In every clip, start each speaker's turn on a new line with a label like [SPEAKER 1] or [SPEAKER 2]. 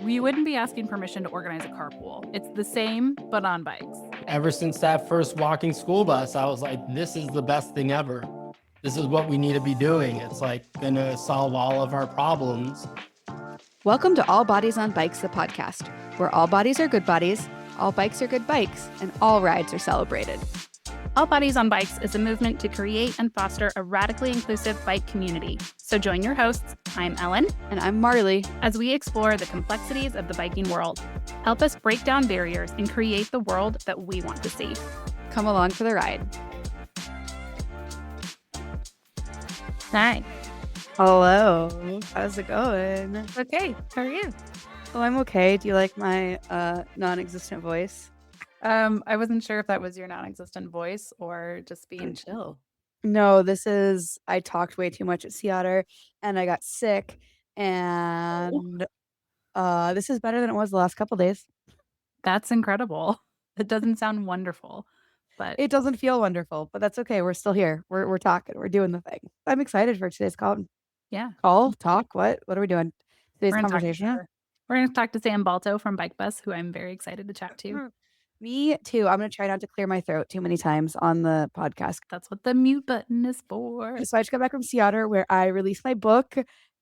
[SPEAKER 1] we wouldn't be asking permission to organize a carpool. It's the same, but on bikes.
[SPEAKER 2] Ever since that first walking school bus, I was like, this is the best thing ever. This is what we need to be doing. It's like going to solve all of our problems.
[SPEAKER 3] Welcome to All Bodies on Bikes, the podcast, where all bodies are good bodies, all bikes are good bikes, and all rides are celebrated.
[SPEAKER 1] All Bodies on Bikes is a movement to create and foster a radically inclusive bike community. So join your hosts, I'm Ellen,
[SPEAKER 3] And I'm Marley.
[SPEAKER 1] as we explore the complexities of the biking world. Help us break down barriers and create the world that we want to see.
[SPEAKER 3] Come along for the ride.
[SPEAKER 1] Hi.
[SPEAKER 3] Hello. How's it going?
[SPEAKER 1] Okay. How are you?
[SPEAKER 3] Oh, I'm okay. Do you like my non-existent voice?
[SPEAKER 1] I wasn't sure if that was your non-existent voice or just being chill.
[SPEAKER 3] No, I talked way too much at Sea Otter and I got sick. And this is better than it was the last couple days.
[SPEAKER 1] That's incredible. It doesn't sound wonderful, but
[SPEAKER 3] It doesn't feel wonderful, but that's okay. We're still here. We're talking. We're doing the thing. I'm excited for today's call.
[SPEAKER 1] yeah.
[SPEAKER 3] Talk. What are we doing? Today's
[SPEAKER 1] We're gonna talk
[SPEAKER 3] conversation.
[SPEAKER 1] we're gonna talk to Sam Balto from Bike Bus, who I'm very excited to chat to.
[SPEAKER 3] Me too. I'm gonna try not to clear my throat too many times on the podcast.
[SPEAKER 1] That's what the mute button is for.
[SPEAKER 3] So I just got back from Sea Otter where I released my book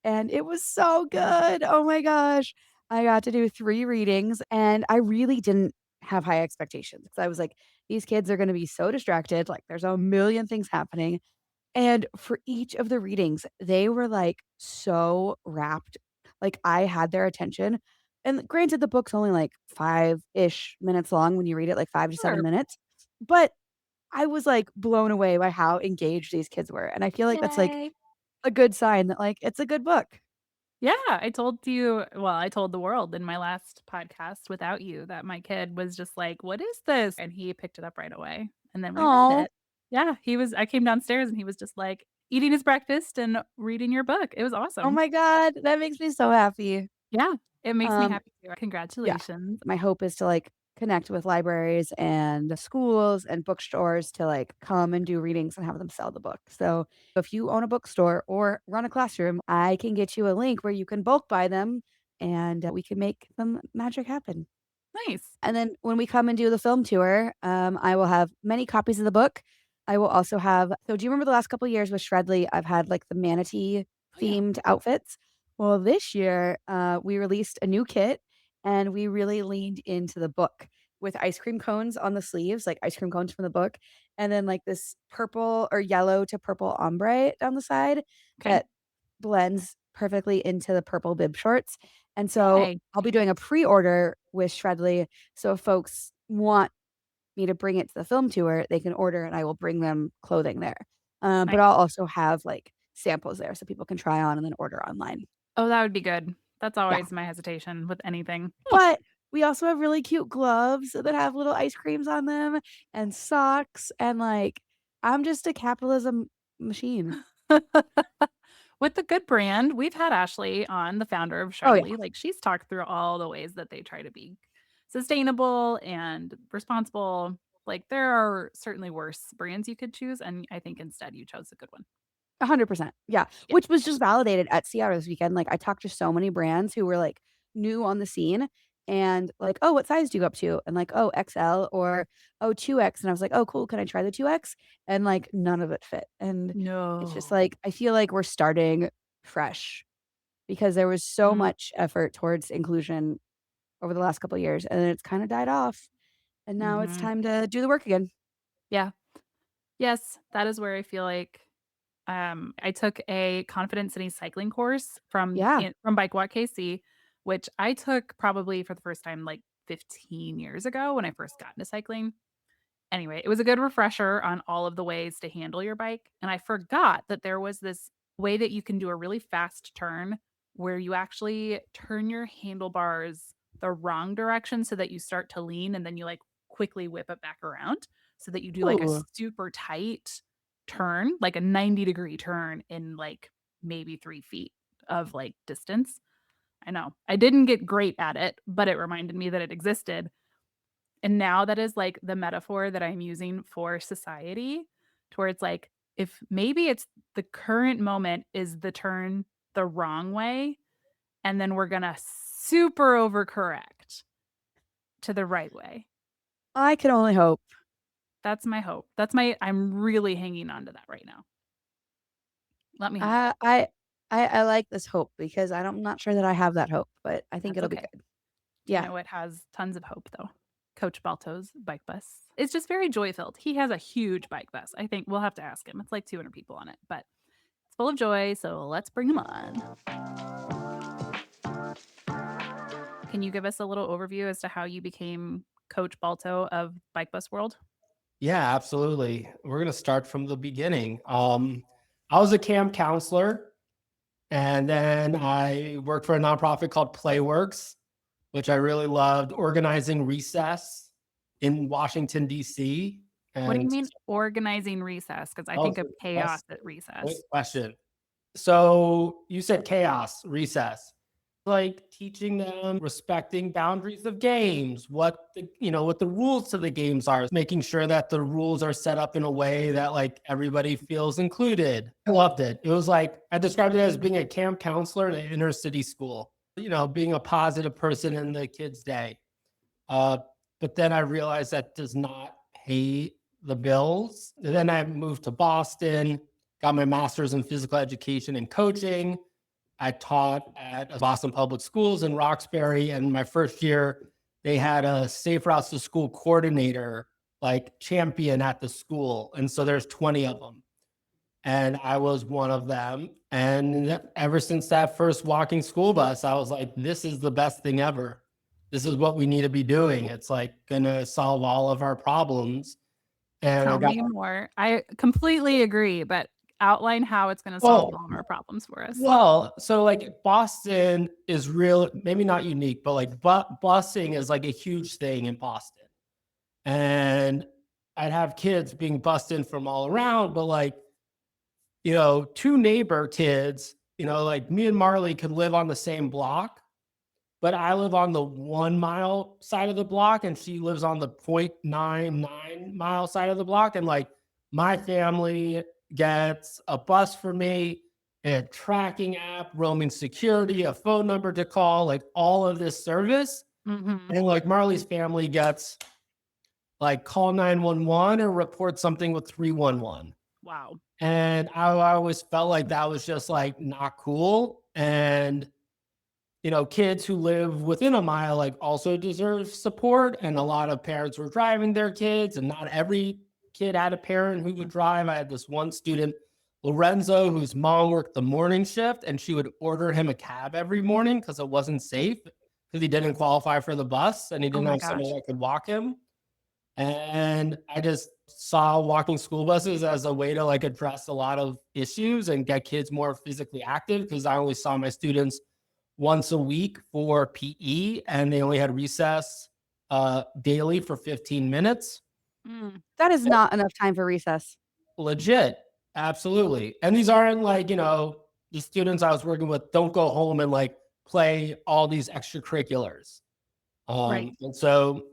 [SPEAKER 3] and it was so good. Oh my gosh. I got to do 3 readings and I really didn't have high expectations because I was like, these kids are gonna be so distracted. Like there's a million things happening. And for each of the readings, they were like so rapt. Like I had their attention. And granted, the book's only like 5-ish minutes long when you read it, like 5 to 7
[SPEAKER 1] Sure.
[SPEAKER 3] minutes. But I was like blown away by how engaged these kids were. And I feel like that's like
[SPEAKER 1] Yay.
[SPEAKER 3] a good sign that like it's a good book.
[SPEAKER 1] Yeah, I told I told the world in my last podcast without you that my kid was just like, "What is this?" And he picked it up right away, and then we read
[SPEAKER 3] Oh,
[SPEAKER 1] it. Yeah, I came downstairs and he was just like eating his breakfast and reading your book. It was
[SPEAKER 3] oh
[SPEAKER 1] awesome.
[SPEAKER 3] my God. That makes me so happy.
[SPEAKER 1] Yeah, it makes me
[SPEAKER 3] Um,
[SPEAKER 1] happy too.
[SPEAKER 3] yeah.
[SPEAKER 1] Congratulations.
[SPEAKER 3] My hope is to like connect with libraries and schools and bookstores to like come and do readings and have them sell the book. So if you own a bookstore or run a classroom, I can get you a link where you can bulk buy them and we can make some magic happen.
[SPEAKER 1] Nice.
[SPEAKER 3] And then when we come and do the film tour, I will have many copies of the book. I will also have. So, do you remember the last couple of years with Shredley? I've had like the manatee
[SPEAKER 1] Oh, yeah.
[SPEAKER 3] themed outfits. Well, this year we released a new kit, and we really leaned into the book with ice cream cones on the sleeves, like ice cream cones from the book, and then like this purple or yellow to purple ombre down the side
[SPEAKER 1] Okay.
[SPEAKER 3] that blends perfectly into the purple bib shorts. And so
[SPEAKER 1] Yay.
[SPEAKER 3] I'll be doing a pre-order with Shredley. So if folks want me to bring it to the film tour, they can order and I will bring them clothing there. But
[SPEAKER 1] Nice.
[SPEAKER 3] I'll also have like samples there so people can try on and then order online.
[SPEAKER 1] Oh, that would be good. That's
[SPEAKER 3] Yeah.
[SPEAKER 1] always my hesitation with anything.
[SPEAKER 3] But we also have really cute gloves that have little ice creams on them and socks. And like, I'm just a capitalism machine.
[SPEAKER 1] With the good brand, we've had Ashley on, the founder of
[SPEAKER 3] Oh, yeah.
[SPEAKER 1] Shredly. Like, she's talked through all the ways that they try to be sustainable and responsible. Like, there are certainly worse brands you could choose, and I think instead you chose a good one.
[SPEAKER 3] 100%. Yeah,
[SPEAKER 1] Yeah.
[SPEAKER 3] which was just validated at Seattle this weekend. Like, I talked to so many brands who were, like, new on the scene and like, "Oh, what size do you go up to?" And like, "Oh, XL," or, "Oh, 2X." And I was like, "Oh, cool. Can I try the 2X?" And like, none of it fit. And it's just
[SPEAKER 1] No.
[SPEAKER 3] like, I feel like we're starting fresh because there was so
[SPEAKER 1] Mm,
[SPEAKER 3] much effort towards inclusion over the last couple of years, and then it's kinda died off. And now it's
[SPEAKER 1] mhm.
[SPEAKER 3] time to do the work again.
[SPEAKER 1] Yeah. Yes, that is where I feel like, I took a confidence city cycling course
[SPEAKER 3] Yeah.
[SPEAKER 1] from Bike Walk KC, which I took probably for the first time, like, 15 years ago when I first got into cycling. Anyway, it was a good refresher on all of the ways to handle your bike, and I forgot that there was this way that you can do a really fast turn where you actually turn your handlebars the wrong direction so that you start to lean and then you, like, quickly whip it back around so that you do, like, a
[SPEAKER 3] Ooh.
[SPEAKER 1] super tight turn, like a 90-degree turn in, like, maybe 3 feet of, like, distance. I know. I didn't get great at it, but it reminded me that it existed, and now that is, like, the metaphor that I'm using for society, towards, like, if maybe it's the current moment is the turn the wrong way, and then we're gonna super overcorrect to the right way.
[SPEAKER 3] I can only hope.
[SPEAKER 1] That's my hope. I'm really hanging on to that right now. Let me know.
[SPEAKER 3] I I I like this hope because I'm not sure that I have that hope, but I think
[SPEAKER 1] That's
[SPEAKER 3] it'll be
[SPEAKER 1] okay.
[SPEAKER 3] good.
[SPEAKER 1] Do you
[SPEAKER 3] Yeah.
[SPEAKER 1] know what has tons of hope though? Coach Balto's bike bus. It's just very joy filled. He has a huge bike bus. I think we'll have to ask him. It's like 200 people on it, but it's full of joy. So let's bring him on. Can you give us a little overview as to how you became Coach Balto of Bike Bus World?
[SPEAKER 2] Yeah, absolutely. We're gonna start from the beginning. I was a camp counselor, and then I worked for a nonprofit called Playworks, which I really loved, organizing recess in Washington, DC.
[SPEAKER 1] What do you
[SPEAKER 2] And
[SPEAKER 1] mean organizing recess? Because I
[SPEAKER 2] oh,
[SPEAKER 1] think of chaos
[SPEAKER 2] that's
[SPEAKER 1] at
[SPEAKER 2] a great
[SPEAKER 1] recess.
[SPEAKER 2] question. So you said chaos, recess. Like teaching them respecting boundaries of games, what the rules to the games are, making sure that the rules are set up in a way that like everybody feels included. I loved it. It was like I described it as being a camp counselor in an inner city school, being a positive person in the kids' day. Uh, but then I realized that does not pay the bills. And then I moved to Boston, got my master's in physical education and coaching. I taught at Boston Public Schools in Roxbury. And my first year, they had a safe routes to school coordinator, like champion at the school. And so there's 20 of them. And I was one of them. And ever since that first walking school bus, I was like, this is the best thing ever. This is what we need to be doing. It's like going to solve all of our problems. And I
[SPEAKER 1] Tell
[SPEAKER 2] got,
[SPEAKER 1] me more. I completely agree, but outline how it's gonna solve
[SPEAKER 2] oh,
[SPEAKER 1] all of our problems for us.
[SPEAKER 2] so like Boston is real, maybe not unique, but like busing is like a huge thing in Boston. And I'd have kids being bussed in from all around, but like, two neighbor kids, like me and Marley could live on the same block, but I live on the 1 mile side of the block and she lives on the 0.99 mile side of the block. And like my family gets a bus for me, a tracking app, roaming security, a phone number to call, like all of this service.
[SPEAKER 1] Mhm.
[SPEAKER 2] And like Marley's family gets like call 911 or report something with 311.
[SPEAKER 1] Wow.
[SPEAKER 2] And I always felt like that was just like not cool. And kids who live within a mile like also deserve support. And a lot of parents were driving their kids, and not every kid had a parent who would drive. I had this one student, Lorenzo, whose mom worked the morning shift, and she would order him a cab every morning because it wasn't safe because he didn't qualify for the bus and he
[SPEAKER 1] Oh
[SPEAKER 2] didn't
[SPEAKER 1] my
[SPEAKER 2] have somebody
[SPEAKER 1] gosh.
[SPEAKER 2] that could walk him. And I just saw walking school buses as a way to like address a lot of issues and get kids more physically active because I only saw my students once a week for PE and they only had recess daily for 15 minutes.
[SPEAKER 1] Mm,
[SPEAKER 3] That is not enough time for recess.
[SPEAKER 2] Legit. Absolutely. And these aren't like, the students I was working with don't go home and like play all these extracurriculars.
[SPEAKER 1] right.
[SPEAKER 2] And so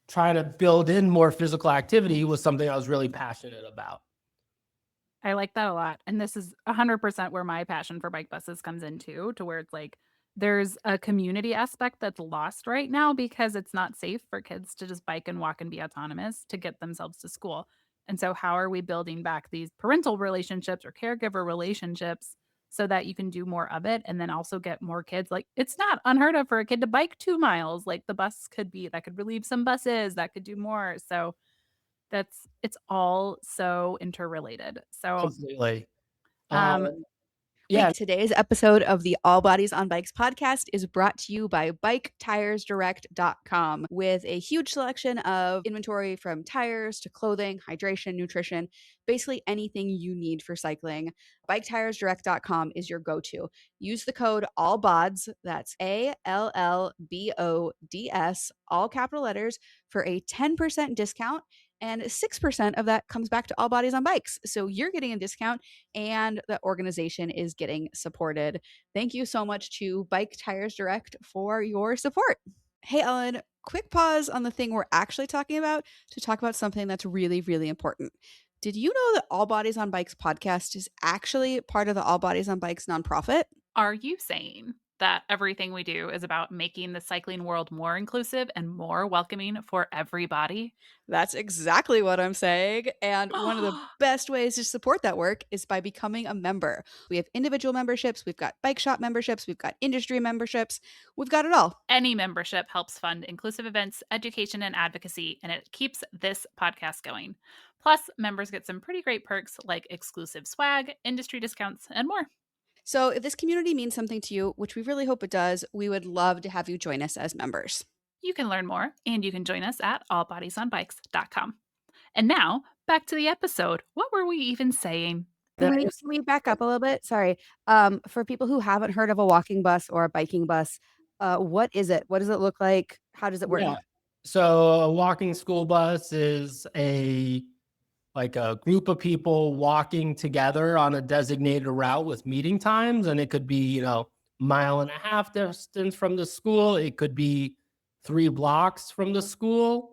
[SPEAKER 2] trying to build in more physical activity was something I was really passionate about.
[SPEAKER 1] I like that a lot, and this is 100% where my passion for bike buses comes into, to where it's like, there's a community aspect that's lost right now because it's not safe for kids to just bike and walk and be autonomous to get themselves to school, and so how are we building back these parental relationships or caregiver relationships so that you can do more of it and then also get more kids like, it's not unheard of for a kid to bike 2 miles, like, the bus could be that could relieve some buses, that could do more, so it's all so interrelated. So,
[SPEAKER 2] Completely.
[SPEAKER 1] um,
[SPEAKER 2] Yeah.
[SPEAKER 3] Today's episode of the All Bodies on Bikes podcast is brought to you by BikeTiresDirect.com with a huge selection of inventory from tires to clothing, hydration, nutrition, basically anything you need for cycling. BikeTiresDirect.com is your go-to. Use the code ALLBODS, that's ALLBODS, all capital letters, for a 10% discount. And 6% of that comes back to All Bodies on Bikes. So you're getting a discount and the organization is getting supported. Thank you so much to Bike Tires Direct for your support. Hey, Ellen, quick pause on the thing we're actually talking about to talk about something that's really, really important. Did you know that All Bodies on Bikes podcast is actually part of the All Bodies on Bikes nonprofit?
[SPEAKER 1] are you saying that everything we do is about making the cycling world more inclusive and more welcoming for everybody?
[SPEAKER 3] That's exactly what I'm saying. And one of the best ways to support that work is by becoming a member. We have individual memberships, we've got bike shop memberships, we've got industry memberships, we've got it all.
[SPEAKER 1] Any membership helps fund inclusive events, education, and advocacy, and it keeps this podcast going. Plus, members get some pretty great perks like exclusive swag, industry discounts, and more.
[SPEAKER 3] So if this community means something to you, which we really hope it does, we would love to have you join us as members.
[SPEAKER 1] You can learn more, and you can join us at allbodiesonbikes.com. And now, back to the episode. What were we even saying?
[SPEAKER 3] Can we back up a little bit? Sorry. For people who haven't heard of a walking bus or a biking bus, what is it? What does it look like? How does it work?
[SPEAKER 2] Yeah. So a walking school bus is a group of people walking together on a designated route with meeting times. And it could be, mile and a half distance from the school. It could be 3 blocks from the school.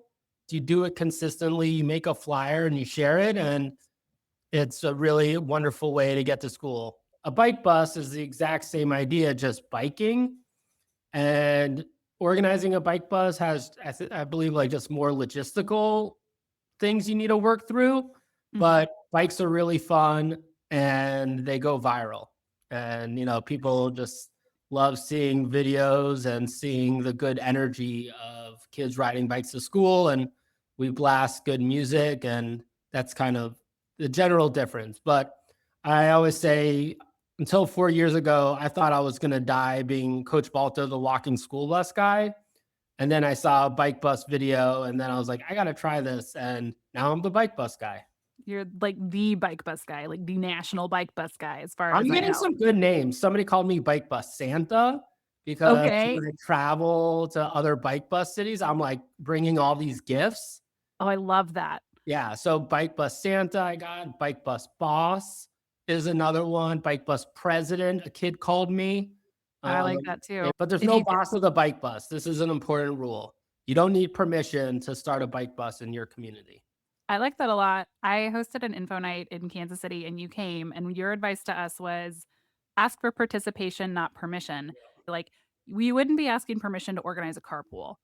[SPEAKER 2] You do it consistently, you make a flyer and you share it. And it's a really wonderful way to get to school. A bike bus is the exact same idea, just biking. And organizing a bike bus has, I believe, like just more logistical things you need to work through,
[SPEAKER 1] Mhm.
[SPEAKER 2] but bikes are really fun and they go viral. And, people just love seeing videos and seeing the good energy of kids riding bikes to school. And we blast good music, and that's kind of the general difference. But I always say, until 4 years ago, I thought I was going to die being Coach Balto, the walking school bus guy. And then I saw a bike bus video, and then I was like, I got to try this. And now I'm the bike bus guy.
[SPEAKER 1] You're like the bike bus guy, like the national bike bus guy, as far
[SPEAKER 2] I'm
[SPEAKER 1] as I
[SPEAKER 2] getting
[SPEAKER 1] know.
[SPEAKER 2] some good names. Somebody called me Bike Bus Santa because
[SPEAKER 1] Okay.
[SPEAKER 2] when I travel to other bike bus cities, I'm like bringing all these gifts.
[SPEAKER 1] Oh, I love that.
[SPEAKER 2] Yeah. So Bike Bus Santa, I got Bike Bus Boss is another one. Bike Bus President, a kid called me.
[SPEAKER 1] I like that too.
[SPEAKER 2] But there's
[SPEAKER 1] If
[SPEAKER 2] no
[SPEAKER 1] you
[SPEAKER 2] boss of the bike bus. This is an important rule. You don't need permission to start a bike bus in your community.
[SPEAKER 1] I like that a lot. I hosted an info night in Kansas City and you came, and your advice to us was ask for participation, not permission. Like, we wouldn't be asking permission to organize a carpool.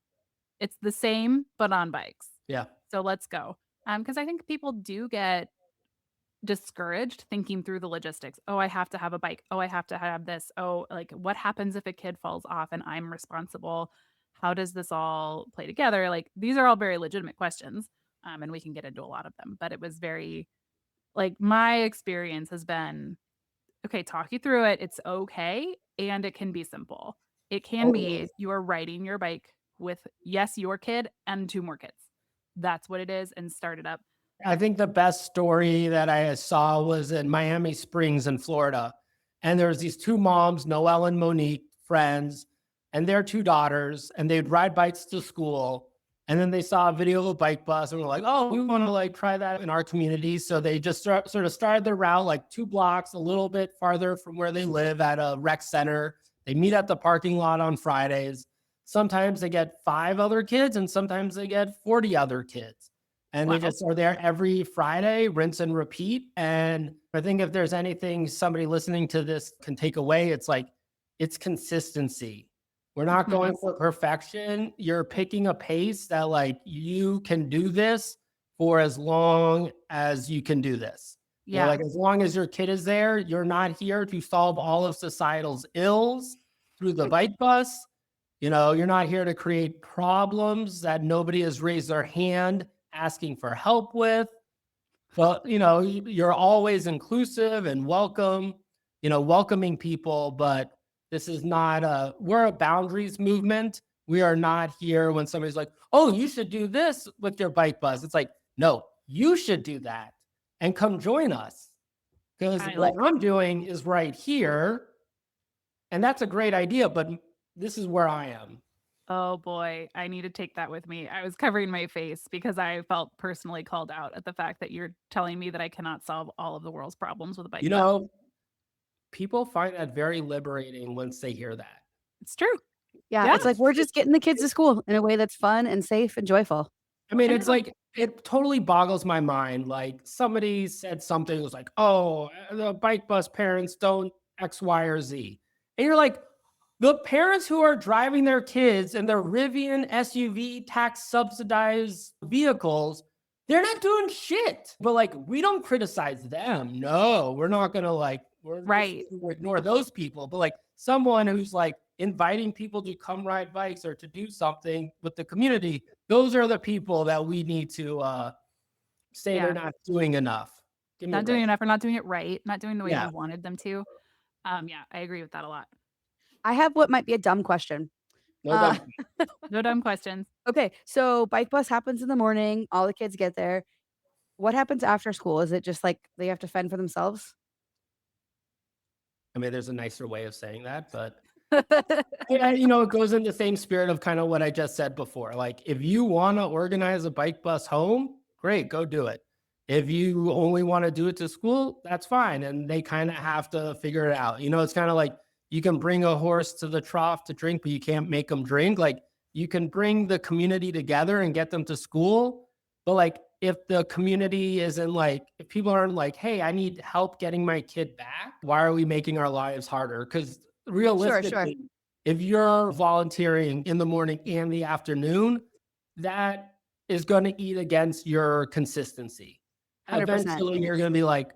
[SPEAKER 1] It's the same, but on bikes.
[SPEAKER 2] Yeah.
[SPEAKER 1] So let's go. Because I think people do get discouraged thinking through the logistics. Oh, I have to have a bike. Oh, I have to have this. Oh, like what happens if a kid falls off and I'm responsible? How does this all play together? Like these are all very legitimate questions. And we can get into a lot of them, but it was very like my experience has been okay, talk you through it. It's okay. And it can be simple. It can be you are riding your bike with, yes, your kid and two more kids. That's what it is. And start it up.
[SPEAKER 2] I think the best story that I saw was in Miami Springs in Florida. And there was these two moms, Noelle and Monique, friends, and their two daughters, and they'd ride bikes to school. And then they saw a video of a bike bus and were like, oh, we want to like try that in our community. So they just sort of started their route like 2 blocks, a little bit farther from where they live at a rec center. They meet at the parking lot on Fridays. Sometimes they get 5 other kids and sometimes they get 40 other kids. And they
[SPEAKER 1] Wow.
[SPEAKER 2] just are there every Friday, rinse and repeat. And I think if there's anything somebody listening to this can take away, it's like, it's consistency. We're not
[SPEAKER 1] Mhm.
[SPEAKER 2] going for perfection. You're picking a pace that like you can do this for as long as you can do this.
[SPEAKER 1] Yeah.
[SPEAKER 2] Like as long as your kid is there, you're not here to solve all of societal's ills through the bike bus. You're not here to create problems that nobody has raised their hand asking for help with. But, you're always inclusive and welcoming people. But this is not we're a boundaries movement. We are not here when somebody's like, oh, you should do this with your bike bus. It's like, no, you should do that and come join us. Because
[SPEAKER 1] I
[SPEAKER 2] what
[SPEAKER 1] like
[SPEAKER 2] I'm doing is right here. And that's a great idea. But this is where I am.
[SPEAKER 1] Oh boy, I need to take that with me. I was covering my face because I felt personally called out at the fact that you're telling me that I cannot solve all of the world's problems with a bike
[SPEAKER 2] You
[SPEAKER 1] bus.
[SPEAKER 2] know, people find that very liberating once they hear that.
[SPEAKER 1] It's true.
[SPEAKER 3] Yeah,
[SPEAKER 1] Yeah,
[SPEAKER 3] it's like we're just getting the kids to school in a way that's fun and safe and joyful.
[SPEAKER 2] I mean,
[SPEAKER 1] and
[SPEAKER 2] it's like it totally boggles my mind. Like somebody said something was like, "Oh, the bike bus parents don't X, Y, or Z," and you're like, The parents who are driving their kids in their Rivian SUV tax subsidized vehicles, they're not doing shit. But like, we don't criticize them. No, we're not gonna like, we're just
[SPEAKER 1] Right.
[SPEAKER 2] gonna ignore those people. But like someone who's like inviting people to come ride bikes or to do something with the community, those are the people that we need to say they're
[SPEAKER 1] Yeah.
[SPEAKER 2] not doing enough. Give me a
[SPEAKER 1] Not doing
[SPEAKER 2] break.
[SPEAKER 1] enough or not doing it right, not doing the way
[SPEAKER 2] Yeah,
[SPEAKER 1] we wanted them to. Yeah, I agree with that a lot.
[SPEAKER 3] I have what might be a dumb question.
[SPEAKER 2] no
[SPEAKER 3] Uh,
[SPEAKER 2] dumb.
[SPEAKER 1] No dumb questions.
[SPEAKER 3] okay, so bike bus happens in the morning, all the kids get there. What happens after school? Is it just like they have to fend for themselves?
[SPEAKER 2] I mean, there's a nicer way of saying that, but yeah, it goes in the same spirit of kind of what I just said before. Like, if you want to organize a bike bus home, great, go do it. If you only want to do it to school, that's fine. And they kind of have to figure it out. It's kind of like you can bring a horse to the trough to drink, but you can't make them drink. Like, you can bring the community together and get them to school. But like, if the community isn't like, if people aren't like, hey, I need help getting my kid back, why are we making our lives harder? Because
[SPEAKER 3] Sure, sure.
[SPEAKER 2] realistically, if you're volunteering in the morning and the afternoon, that is going to eat against your consistency.
[SPEAKER 3] 100%.
[SPEAKER 2] Eventually, you're going to be like,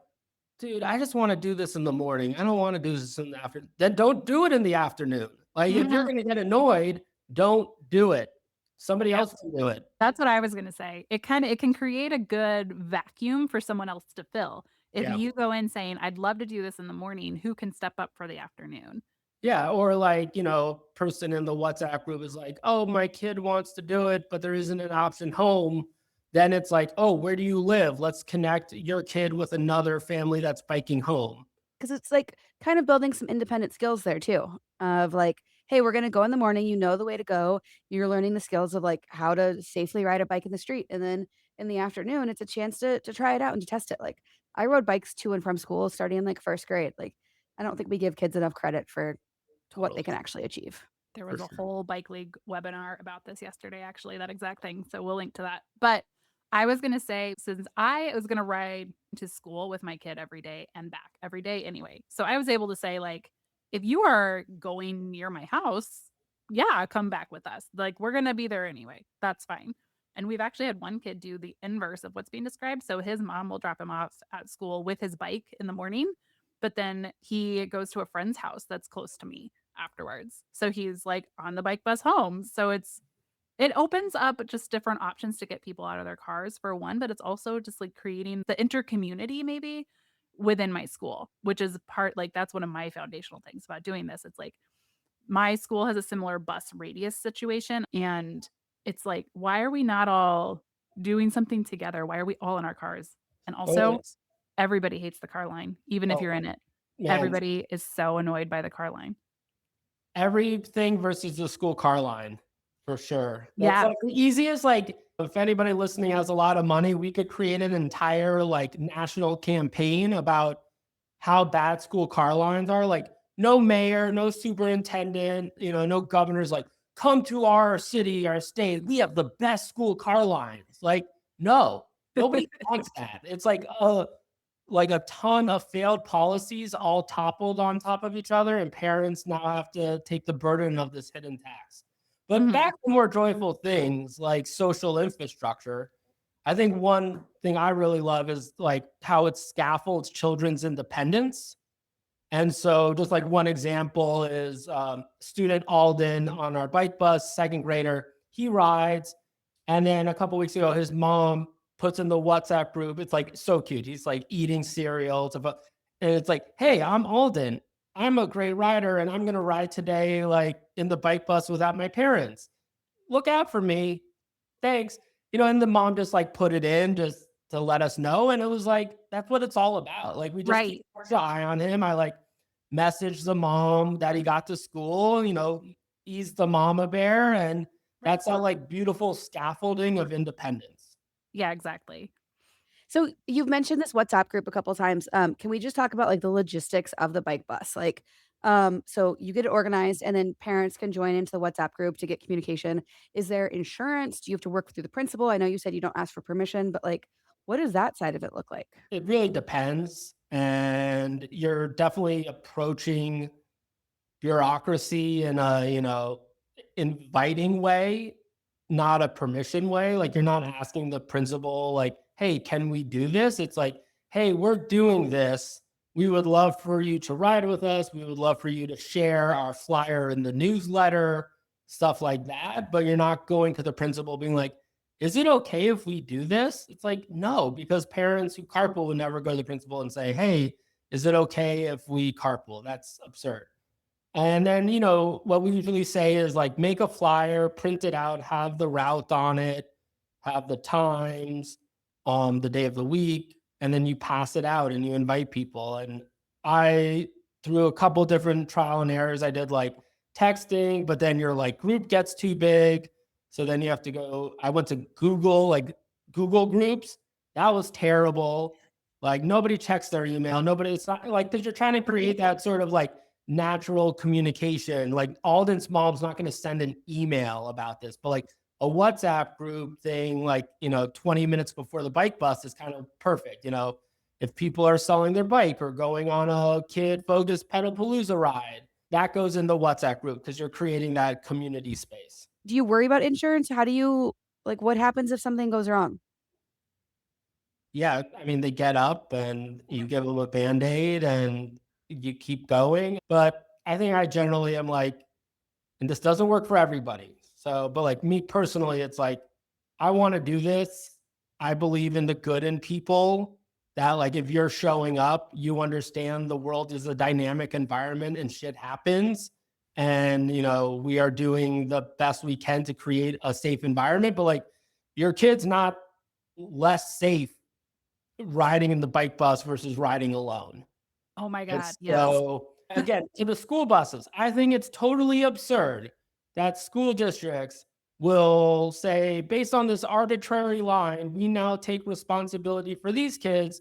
[SPEAKER 2] dude, I just want to do this in the morning. I don't want to do this in the afternoon. Then don't do it in the afternoon. Like, if you're
[SPEAKER 1] Mhm.
[SPEAKER 2] going to get annoyed, don't do it. Somebody
[SPEAKER 1] Yep.
[SPEAKER 2] else can do it.
[SPEAKER 1] That's what I was gonna say. It can create a good vacuum for someone else to fill. If
[SPEAKER 2] Yeah.
[SPEAKER 1] you go in saying, "I'd love to do this in the morning," who can step up for the afternoon?
[SPEAKER 2] Yeah, or like, person in the WhatsApp group is like, "Oh, my kid wants to do it, but there isn't an option home." Then it's like, "Oh, where do you live? Let's connect your kid with another family that's biking home."
[SPEAKER 3] 'Cause it's, like, kind of building some independent skills there too, of, like, "Hey, we're gonna go in the morning, you know the way to go." You're learning the skills of, like, how to safely ride a bike in the street, and then in the afternoon, it's a chance to try it out and to test it, like, I rode bikes to and from school starting in, like, 1st grade, like, I don't think we give kids enough credit for what they
[SPEAKER 2] Totally,
[SPEAKER 3] can actually achieve.
[SPEAKER 1] There
[SPEAKER 2] for
[SPEAKER 1] was a
[SPEAKER 2] sure.
[SPEAKER 1] whole bike league webinar about this yesterday, actually, that exact thing, so we'll link to that. But I was gonna say, since I was gonna ride to school with my kid every day and back every day anyway, so I was able to say, like, "If you are going near my house, yeah, come back with us. Like, we're gonna be there anyway. That's fine." And we've actually had one kid do the inverse of what's being described, so his mom will drop him off at school with his bike in the morning, but then he goes to a friend's house that's close to me afterwards. So he's, like, on the bike bus home. So it opens up just different options to get people out of their cars for one, but it's also just, like, creating the intercommunity maybe within my school, which is part like, that's one of my foundational things about doing this. It's like, my school has a similar bus radius situation, and it's like, why are we not all doing something together? Why are we all in our cars? And
[SPEAKER 2] Totally.
[SPEAKER 1] also, everybody hates the car line, even if
[SPEAKER 2] Oh,
[SPEAKER 1] you're in it.
[SPEAKER 2] man,
[SPEAKER 1] Everybody is so annoyed by the car line.
[SPEAKER 2] everything versus the school car line, for sure. That's
[SPEAKER 1] Yeah.
[SPEAKER 2] like the easiest. Like, if anybody listening has a lot of money, we could create an entire like national campaign about how bad school car lines are. Like, no mayor, no superintendent, no governors like, come to our city, our state. We have the best school car lines. Like, no, nobody wants that. It's like a ton of failed policies all toppled on top of each other, and parents now have to take the burden of this hidden tax. But
[SPEAKER 1] Mhm.
[SPEAKER 2] back to more joyful things like social infrastructure. I think one thing I really love is like how it scaffolds children's independence. And so, just like one example is student Alden on our bike bus, second grader. He rides, and then a couple weeks ago, his mom puts in the WhatsApp group. It's like so cute. He's like eating cereal, and it's like, "Hey, I'm Alden. I'm a great rider, and I'm gonna ride today, like in the bike bus without my parents. Look out for me. Thanks." And the mom just like put it in just to let us know. And it was like, that's what it's all about. Like, we just keep
[SPEAKER 1] Right.
[SPEAKER 2] an eye on him. I like messaged the mom that he got to school, he's the mama bear. And
[SPEAKER 1] Right.
[SPEAKER 2] that's a like beautiful scaffolding of independence.
[SPEAKER 1] Yeah, exactly.
[SPEAKER 3] So you've mentioned this WhatsApp group a couple times. Can we just talk about like the logistics of the bike bus? Like, so you get it organized, and then parents can join into the WhatsApp group to get communication. Is there insurance? Do you have to work through the principal? I know you said you don't ask for permission, but like, what does that side of it look like?
[SPEAKER 2] It really depends. And you're definitely approaching bureaucracy in a, inviting way, not a permission way. Like you're not asking the principal, like, hey, can we do this? It's like, hey, we're doing this. We would love for you to ride with us. We would love for you to share our flyer in the newsletter, stuff like that. But you're not going to the principal being like, is it okay if we do this? It's like, no, because parents who carpool would never go to the principal and say, hey, is it okay if we carpool? That's absurd. And then, what we usually say is like make a flyer, print it out, have the route on it, have the times, the day of the week, and then you pass it out and you invite people. And I, through a couple different trial and errors, I did like texting, but then your like group gets too big. So then you have to go. I went to Google, like Google Groups. That was terrible. Like nobody checks their email. Nobody, it's not like because you're trying to create that sort of like natural communication. Like Alden's mom's not going to send an email about this, but like a WhatsApp group thing, like, 20 minutes before the bike bus is kind of perfect. If people are selling their bike or going on a kid focused pedalpalooza ride, that goes in the WhatsApp group because you're creating that community space.
[SPEAKER 3] Do you worry about insurance? How do you like, what happens if something goes wrong?
[SPEAKER 2] Yeah, I mean, they get up and you give them a Band-Aid and you keep going. But I think I generally am like, and this doesn't work for everybody. So, but like me personally, it's like, I want to do this. I believe in the good in people that like, if you're showing up, you understand the world is a dynamic environment and shit happens. And, we are doing the best we can to create a safe environment. But like, your kid's not less safe riding in the bike bus versus riding alone.
[SPEAKER 1] Oh my
[SPEAKER 2] And
[SPEAKER 1] god, yes.
[SPEAKER 2] so, again, to the school buses, I think it's totally absurd that school districts will say, based on this arbitrary line, we now take responsibility for these kids,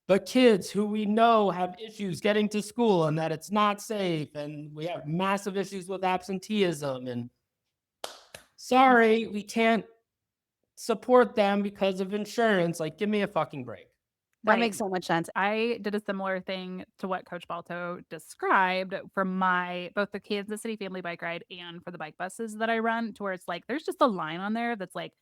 [SPEAKER 2] but kids who we know have issues getting to school and that it's not safe, and we have massive issues with absenteeism. And sorry, we can't support them because of insurance. Like, give me a fucking break.
[SPEAKER 3] That
[SPEAKER 1] Right.
[SPEAKER 3] makes so much sense.
[SPEAKER 1] I did a similar thing to what Coach Balto described for my both the Kansas City family bike ride and for the bike buses that I run, to where it's like there's just a line on there that's like,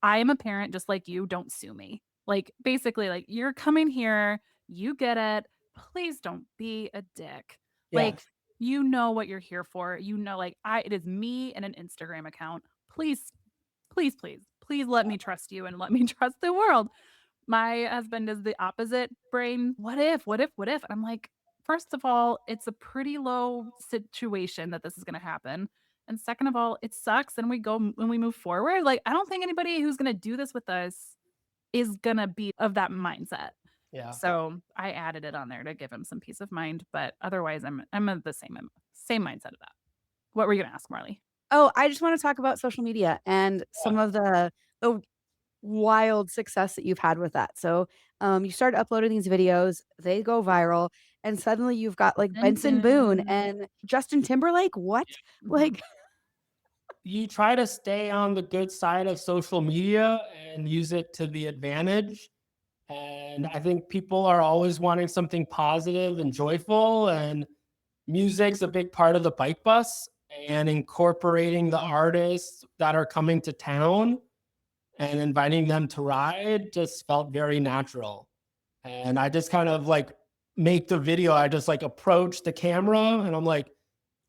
[SPEAKER 1] I am a parent just like you, don't sue me. Like basically like you're coming here, you get it. Please don't be a dick.
[SPEAKER 2] Yeah.
[SPEAKER 1] Like you know what you're here for. You know, like it is me and an Instagram account. Please, please, please, please let me trust you and let me trust the world. My husband is the opposite brain. What if? What if? What if? And I'm like, first of all, it's a pretty low situation that this is going to happen. And second of all, it sucks and we go when we move forward. Like, I don't think anybody who's going to do this with us is going to be of that mindset.
[SPEAKER 2] Yeah.
[SPEAKER 1] So I added it on there to give him some peace of mind. But otherwise, I'm of the same mindset of that. What were you going to ask, Marley?
[SPEAKER 3] Oh, I just wanna talk about social media and some of the wild success that you've had with that. So, you start uploading these videos, they go viral, and suddenly you've got, like,
[SPEAKER 1] Dun,
[SPEAKER 3] Benson Boone
[SPEAKER 1] dun.
[SPEAKER 3] and Justin Timberlake, what?
[SPEAKER 1] Mhm.
[SPEAKER 3] Like,
[SPEAKER 2] You try to stay on the good side of social media and use it to the advantage. And I think people are always wanting something positive and joyful. And music's a big part of the bike bus, and incorporating the artists that are coming to town and inviting them to ride just felt very natural. And I just kind of like make the video. I just like approach the camera and I'm like,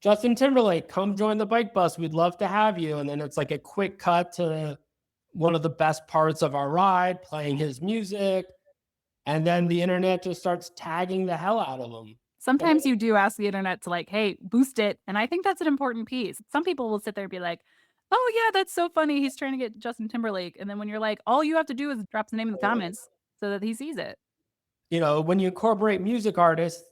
[SPEAKER 2] Justin Timberlake, come join the bike bus. We'd love to have you. And then it's like a quick cut to one of the best parts of our ride, playing his music. And then the internet just starts tagging the hell out of him. And
[SPEAKER 1] Sometimes you do ask the internet to like, "Hey, boost it," and I think that's an important piece. Some people will sit there and be like, "Oh, yeah, that's so funny. He's trying to get Justin Timberlake," and then when you're like, all you have to do is drop the name in the comments so that he sees it.
[SPEAKER 2] when you incorporate music artists,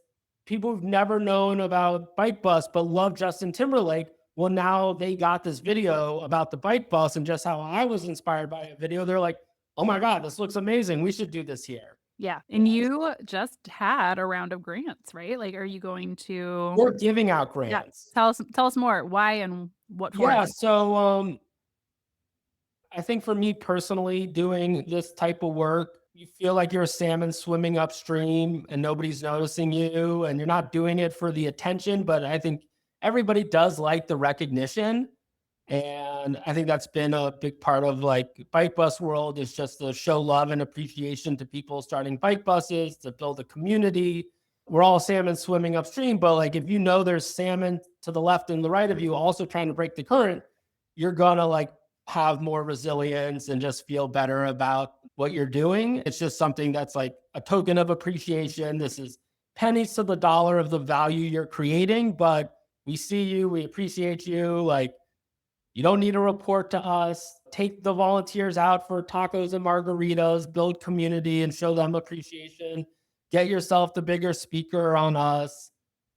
[SPEAKER 2] people who've never known about Bike Bus but love Justin Timberlake, well, now they got this video about the Bike Bus and just how I was inspired by a video. They're like, oh my God, this looks amazing. We should do this here.
[SPEAKER 1] Yeah,
[SPEAKER 2] Yeah.
[SPEAKER 1] and you just had a round of grants, right? Like, are you going to
[SPEAKER 2] We're giving out
[SPEAKER 1] Yeah,
[SPEAKER 2] grants.
[SPEAKER 1] tell us more. Why and what for?
[SPEAKER 2] Yeah. So I think for me personally, doing this type of work, you feel like you're a salmon swimming upstream and nobody's noticing you, and you're not doing it for the attention. But I think everybody does like the recognition. And I think that's been a big part of like bike bus world is just to show love and appreciation to people starting bike buses, to build a community. We're all salmon swimming upstream, but like if you know there's salmon to the left and the right of you also trying to break the current, you're gonna like have more resilience and just feel better about what you're doing. It's just something that's like a token of appreciation. This is pennies to the dollar of the value you're creating, but we see you, we appreciate you. Like you don't need to report to us. Take the volunteers out for tacos and margaritas, build community and show them appreciation. Get yourself the bigger speaker on us,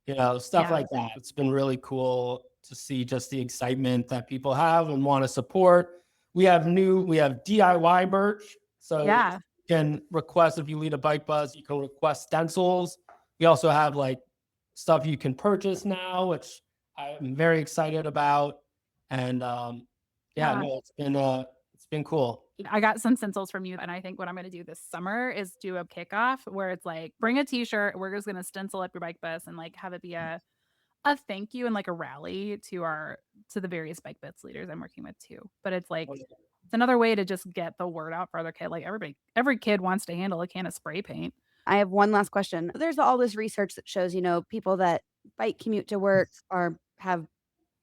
[SPEAKER 2] stuff
[SPEAKER 1] Yeah.
[SPEAKER 2] like that. It's been really cool to see just the excitement that people have and want to support. We have DIY merch. So you
[SPEAKER 1] Yeah.
[SPEAKER 2] can request if you lead a bike bus, you can request stencils. We also have like stuff you can purchase now, which I'm very excited about. And yeah,
[SPEAKER 1] Yeah.
[SPEAKER 2] no, it's been cool.
[SPEAKER 1] I got some stencils from you, and I think what I'm gonna do this summer is do a kickoff where it's like, bring a t-shirt, we're just gonna stencil up your bike bus and, like, have it be a thank you and, like, a rally to the various bike bus leaders I'm working with too. But it's like it's another way to just get the word out for other kid like, every kid wants to handle a can of spray paint.
[SPEAKER 3] I have one last question. There's all this research that shows, people that bike commute to work are have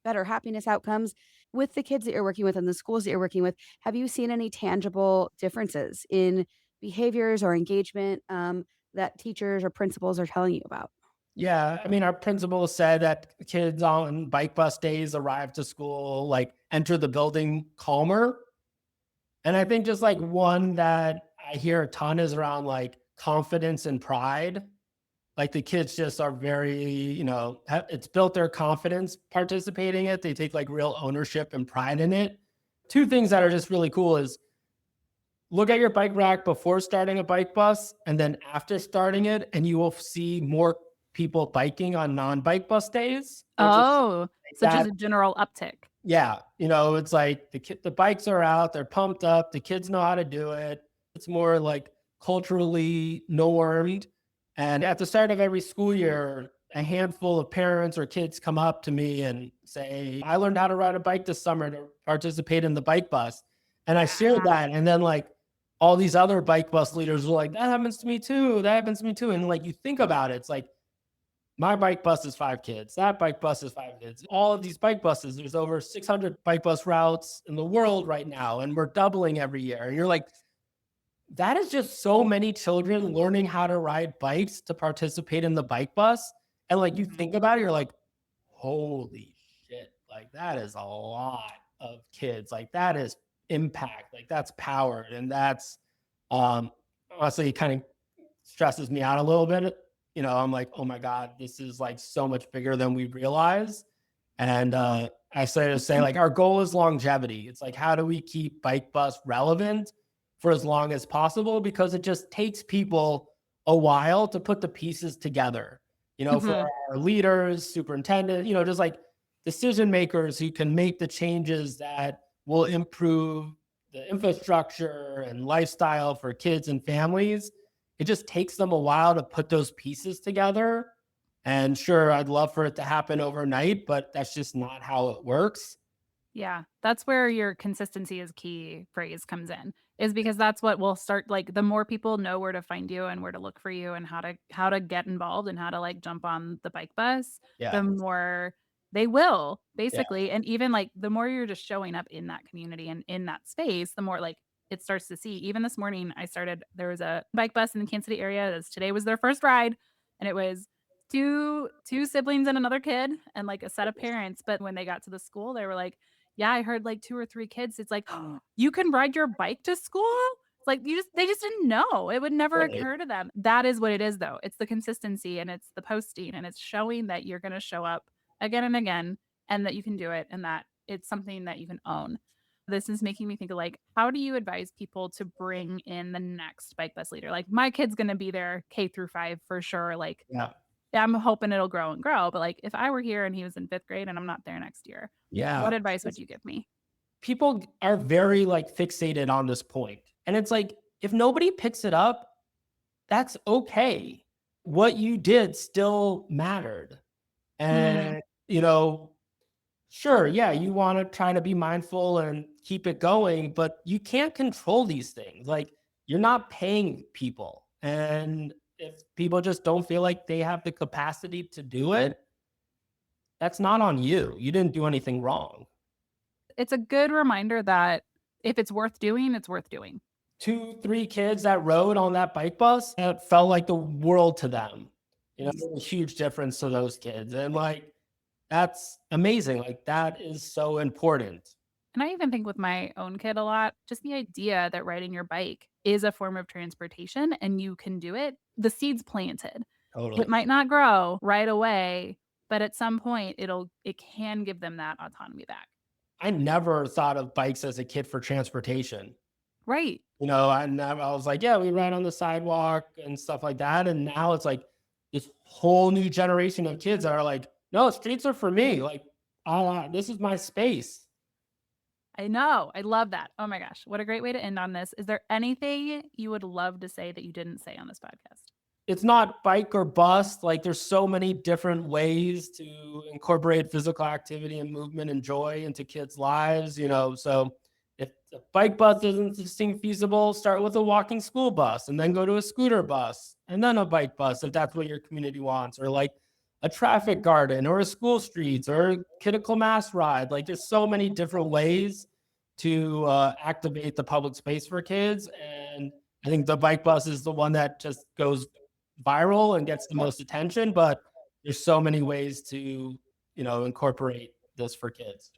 [SPEAKER 3] better happiness outcomes. With the kids that you're working with and the schools that you're working with, have you seen any tangible differences in behaviors or engagement that teachers or principals are telling you about?
[SPEAKER 2] Yeah, I mean, our principal said that kids on bike bus days arrive to school, like enter the building calmer. And I think just like one that I hear a ton is around like confidence and pride. Like the kids just are very, it's built their confidence participating in it. They take like real ownership and pride in it. Two things that are just really cool is look at your bike rack before starting a bike bus and then after starting it, and you will see more people biking on non-bike bus days, which is
[SPEAKER 1] Oh, so just
[SPEAKER 2] that
[SPEAKER 1] a general uptick.
[SPEAKER 2] yeah, it's like the bikes are out, they're pumped up, the kids know how to do it. It's more like culturally normed. And at the start of every school year, a handful of parents or kids come up to me and say, I learned how to ride a bike this summer to participate in the bike bus. And I shared that. And then like all these other bike bus leaders were like, that happens to me too. That happens to me too. And like you think about it, it's like my bike bus is 5 kids. That bike bus is 5 kids. All of these bike buses, there's over 600 bike bus routes in the world right now, and we're doubling every year. And you're like, that is just so many children learning how to ride bikes to participate in the bike bus. And like you
[SPEAKER 1] Mhm.
[SPEAKER 2] think about it, you're like, holy shit, like that is a lot of kids. Like that is impact, like that's power. And that's um honestly kind of stresses me out a little bit. I'm like, oh my God, this is like so much bigger than we realize. And I say to say, like, our goal is longevity. It's like, how do we keep bike bus relevant for as long as possible? Because it just takes people a while to put the pieces together, for
[SPEAKER 1] Mhm.
[SPEAKER 2] our leaders, superintendent, just like decision makers who can make the changes that will improve the infrastructure and lifestyle for kids and families. It just takes them a while to put those pieces together. And sure, I'd love for it to happen overnight, but that's just not how it works.
[SPEAKER 1] Yeah, that's where your consistency is key phrase comes in, is because that's what will start like, the more people know where to find you and where to look for you and how to get involved and how to, like, jump on the bike bus,
[SPEAKER 2] Yeah.
[SPEAKER 1] the more they will,
[SPEAKER 2] Yeah.
[SPEAKER 1] basically, and even, like, the more you're just showing up in that community and in that space, the more, like, it starts to see. Even this morning, there was a bike bus in the Kansas City area, as today was their first ride, and it was two siblings and another kid and, like, a set of parents, but when they got to the school, they were like, yeah, I heard like 2 or 3 kids. It's like, "You can ride your bike to school?" It's like, they just didn't know. It would never
[SPEAKER 2] Right.
[SPEAKER 1] occur to them. That is what it is, though. It's the consistency, and it's the posting, and it's showing that you're gonna show up again and again, and that you can do it, and that it's something that you can own. This is making me think of, like, how do you advise people to bring in the next bike bus leader? Like, my kid's gonna be there K through 5 for sure, like,
[SPEAKER 2] Yeah.
[SPEAKER 1] yeah, I'm hoping it'll grow and grow, but, like, if I were here and he was in 5th grade and I'm not there next year, what
[SPEAKER 2] Yeah.
[SPEAKER 1] advice would you give me?
[SPEAKER 2] People are very like fixated on this point. And it's like, if nobody picks it up, that's okay. What you did still mattered.
[SPEAKER 1] Mm,
[SPEAKER 2] And, you know, sure, yeah, you want to try to be mindful and keep it going, but you can't control these things. Like, you're not paying people. And if people just don't feel like they have the capacity to do it, that's not on you. You didn't do anything wrong.
[SPEAKER 1] It's a good reminder that if it's worth doing, it's worth doing.
[SPEAKER 2] 2, 3 kids that rode on that bike bus, it felt like the world to them. It was a huge difference to those kids. And like, that's amazing. Like, that is so important.
[SPEAKER 1] And I even think with my own kid a lot, just the idea that riding your bike is a form of transportation and you can do it, the seed's planted. It
[SPEAKER 2] Totally.
[SPEAKER 1] might not grow right away, but at some point it can give them that autonomy back.
[SPEAKER 2] I never thought of bikes as a kid for transportation.
[SPEAKER 1] Right.
[SPEAKER 2] I was like, yeah, we ride on the sidewalk and stuff like that. And now it's like this whole new generation of kids that are like, no, streets are for me. Like, this is my space.
[SPEAKER 1] I know. I love that. Oh my gosh. What a great way to end on this. Is there anything you would love to say that you didn't say on this podcast?
[SPEAKER 2] It's not bike or bust. Like, there's so many different ways to incorporate physical activity and movement and joy into kids' lives. So if the bike bus doesn't seem feasible, start with a walking school bus and then go to a scooter bus and then a bike bus if that's what your community wants, or like a traffic garden or a school streets or a critical mass ride. Like, there's so many different ways to activate the public space for kids. And I think the bike bus is the one that just goes viral and gets the most attention, but there's so many ways to, incorporate this for kids.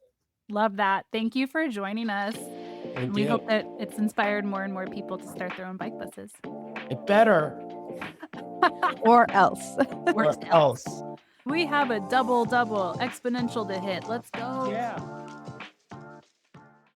[SPEAKER 1] Love that. Thank you for joining us. And
[SPEAKER 2] Thank
[SPEAKER 1] we
[SPEAKER 2] you.
[SPEAKER 1] hope that it's inspired more and more people to start their own bike buses.
[SPEAKER 2] It better
[SPEAKER 3] Or else.
[SPEAKER 2] or else.
[SPEAKER 1] We have a double exponential to hit. Let's go.